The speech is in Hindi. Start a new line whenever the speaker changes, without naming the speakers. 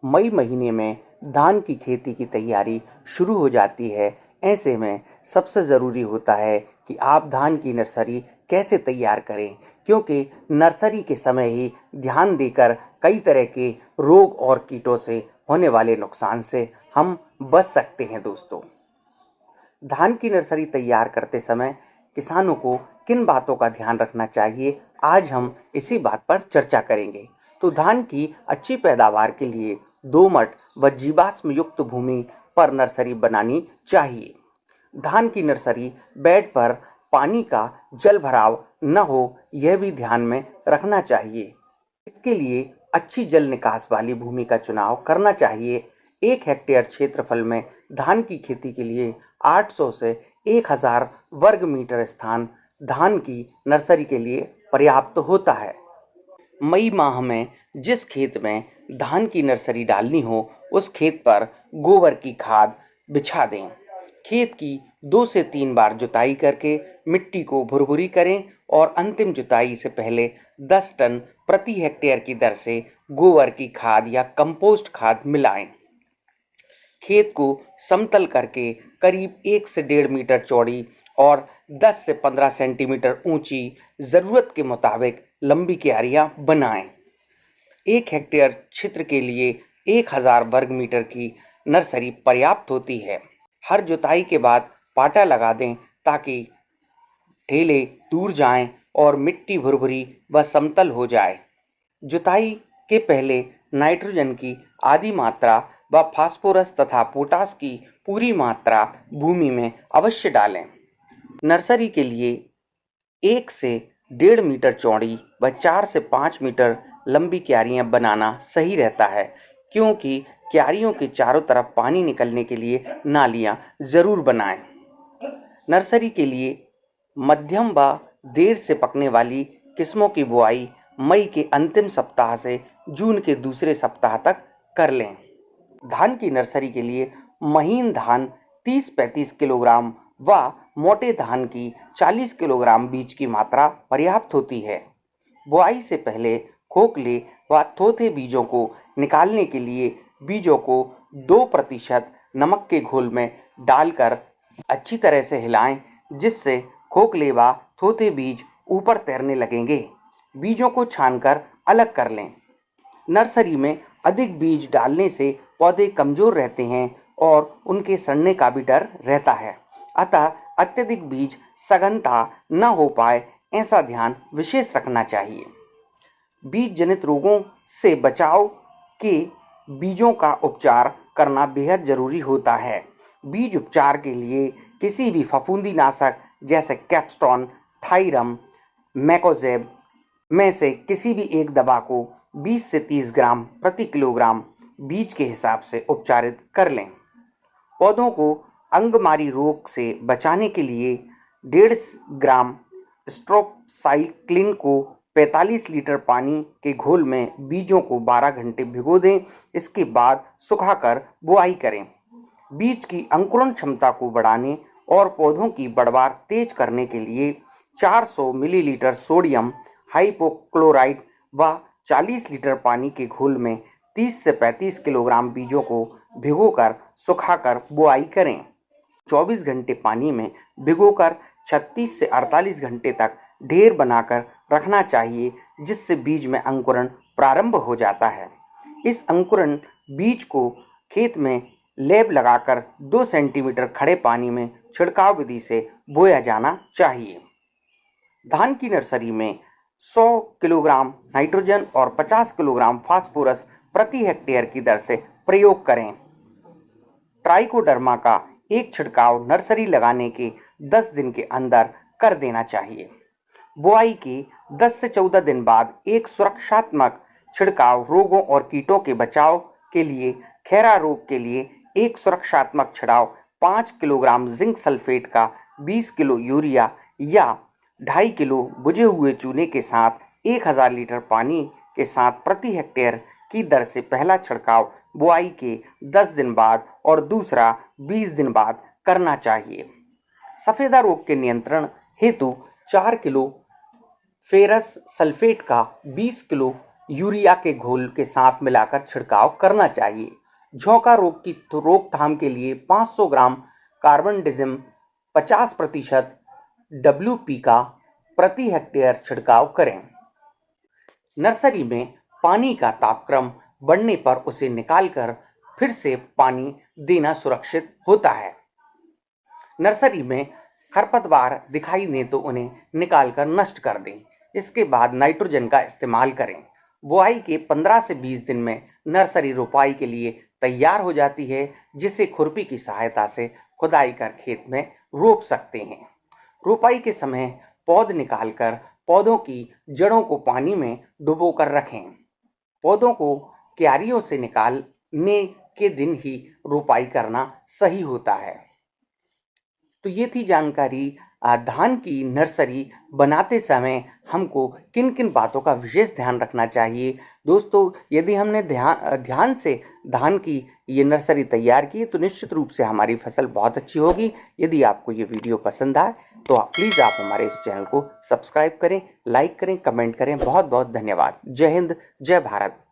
मई महीने में धान की खेती की तैयारी शुरू हो जाती है। ऐसे में सबसे ज़रूरी होता है कि आप धान की नर्सरी कैसे तैयार करें, क्योंकि नर्सरी के समय ही ध्यान देकर कई तरह के रोग और कीटों से होने वाले नुकसान से हम बच सकते हैं। दोस्तों, धान की नर्सरी तैयार करते समय किसानों को किन बातों का ध्यान रखना चाहिए, आज हम इसी बात पर चर्चा करेंगे। तो धान की अच्छी पैदावार के लिए दोमट व जीवाश्म युक्त भूमि पर नर्सरी बनानी चाहिए। धान की नर्सरी बेड पर पानी का जल भराव न हो, यह भी ध्यान में रखना चाहिए। इसके लिए अच्छी जल निकास वाली भूमि का चुनाव करना चाहिए। 1 हेक्टेयर क्षेत्रफल में धान की खेती के लिए 800 से 1000 वर्ग मीटर स्थान धान की नर्सरी के लिए पर्याप्त होता है। मई माह में जिस खेत में धान की नर्सरी डालनी हो, उस खेत पर गोबर की खाद बिछा दें। खेत की 2 से 3 बार जुताई करके मिट्टी को भुरभुरी करें और अंतिम जुताई से पहले 10 टन प्रति हेक्टेयर की दर से गोबर की खाद या कंपोस्ट खाद मिलाएं। खेत को समतल करके करीब 1 से 1.5 मीटर चौड़ी और 10 से 15 सेंटीमीटर ऊंची जरूरत के मुताबिक लंबी क्यारियां बनाएं। 1 हेक्टेयर क्षेत्र के लिए 1000 वर्ग मीटर की नर्सरी पर्याप्त होती है। हर जुताई के बाद पाटा लगा दें ताकि ढेले दूर जाएं और मिट्टी भुरभुरी व समतल हो जाए। जुताई के पहले नाइट्रोजन की आधी मात्रा व फास्फोरस तथा पोटास की पूरी मात्रा भूमि में अवश्य डालें। नर्सरी के लिए 1 से 1.5 मीटर चौड़ी व 4 से 5 मीटर लंबी क्यारियां बनाना सही रहता है, क्योंकि क्यारियों के चारों तरफ पानी निकलने के लिए नालियां जरूर बनाएं। नर्सरी के लिए मध्यम व देर से पकने वाली किस्मों की बुआई मई के अंतिम सप्ताह से जून के दूसरे सप्ताह तक कर लें। धान की नर्सरी के लिए महीन धान 30-35 किलोग्राम व मोटे धान की 40 किलोग्राम बीज की मात्रा पर्याप्त होती है। बुआई से पहले खोखले व थोथे बीजों को निकालने के लिए बीजों को 2% नमक के घोल में डालकर अच्छी तरह से हिलाएं, जिससे खोखले व थोथे बीज ऊपर तैरने लगेंगे। बीजों को छानकर अलग कर लें। नर्सरी में अधिक बीज डालने से पौधे कमजोर रहते हैं और उनके सड़ने का भी डर रहता है। अतः अत्यधिक बीज सघनता न हो पाए, ऐसा ध्यान विशेष रखना चाहिए। बीज जनित रोगों से बचाव के बीजों का उपचार करना बेहद जरूरी होता है। बीज उपचार के लिए किसी भी फफूंदीनाशक जैसे कैप्स्टोन, थाइरम, मैकोजेब में से किसी भी एक दवा को 20 से 30 ग्राम प्रति किलोग्राम बीज के हिसाब से उपचारित कर लें। पौधों को अंगमारी रोग से बचाने के लिए 1.5 ग्राम स्ट्रोप्साइक्लिन को 45 लीटर पानी के घोल में बीजों को 12 घंटे भिगो दें। इसके बाद सुखाकर बुआई करें। बीज की अंकुरण क्षमता को बढ़ाने और पौधों की बढ़वार तेज करने के लिए 400 मिलीलीटर सोडियम हाइपोक्लोराइट व 40 लीटर पानी के घोल में 30 से 35 किलोग्राम बीजों को भिगोकर सुखाकर बुआई करें। 24 घंटे पानी में भिगोकर 36 से 48 घंटे तक ढेर बनाकर रखना चाहिए, जिससे बीज में अंकुरण प्रारंभ हो जाता है। इस अंकुरण बीज को खेत में लेप लगाकर 2 सेंटीमीटर खड़े पानी में छिड़काव विधि से बोया जाना चाहिए। धान की नर्सरी में 100 किलोग्राम नाइट्रोजन और 50 किलोग्राम फास्फोरस प्रति हेक्टेयर की दर से प्रयोग करें। ट्राइकोडर्मा का एक छिड़काव नर्सरी लगाने के 10 दिन के अंदर कर देना चाहिए। बुआई के 10 से 14 दिन बाद एक सुरक्षात्मक छिड़काव रोगों और कीटों के बचाव के लिए खैरा रोग के लिए एक सुरक्षात्मक छिड़काव 5 किलोग्राम जिंक सल्फेट का 20 किलो यूरिया या 2.5 किलो बुझे हुए चूने के साथ 1000 लीटर पानी के साथ प्रति हेक्टेयर की दर से पहला छिड़काव बुआई के 10 दिन बाद और दूसरा 20 दिन बाद करना चाहिए। सफेदा रोग के नियंत्रण हेतु 4 किलो फेरस सल्फेट का 20 किलो यूरिया के घोल के साथ मिलाकर छिड़काव करना चाहिए। झोंका रोग की रोकथाम के लिए 500 ग्राम कार्बनडिजिम 50% WP का प्रति हेक्टेयर छिड़काव करें। नर्सरी में पानी का तापक्रम बढ़ने पर उसे निकालकर फिर से पानी देना सुरक्षित होता है। नर्सरी में खरपतवार दिखाई दे तो उन्हें निकालकर नष्ट कर दें। इसके बाद नाइट्रोजन का इस्तेमाल करें। बुआई के 15 से 20 दिन में नर्सरी रोपाई के लिए तैयार हो जाती है, जिसे खुरपी की सहायता से खुदाई कर खेत में रोप सकते हैं। रोपाई के समय पौध निकालकर पौधों की जड़ों को पानी में डुबोकर रखें। पौधों को क्यारियों से निकालने के दिन ही रोपाई करना सही होता है। तो ये थी जानकारी धान की नर्सरी बनाते समय हमको किन किन बातों का विशेष ध्यान रखना चाहिए। दोस्तों, यदि हमने ध्यान से धान की ये नर्सरी तैयार की तो निश्चित रूप से हमारी फसल बहुत अच्छी होगी। यदि आपको ये वीडियो पसंद आए तो प्लीज़ आप हमारे इस चैनल को सब्सक्राइब करें, लाइक करें, कमेंट करें। बहुत बहुत धन्यवाद। जय हिंद, जय भारत।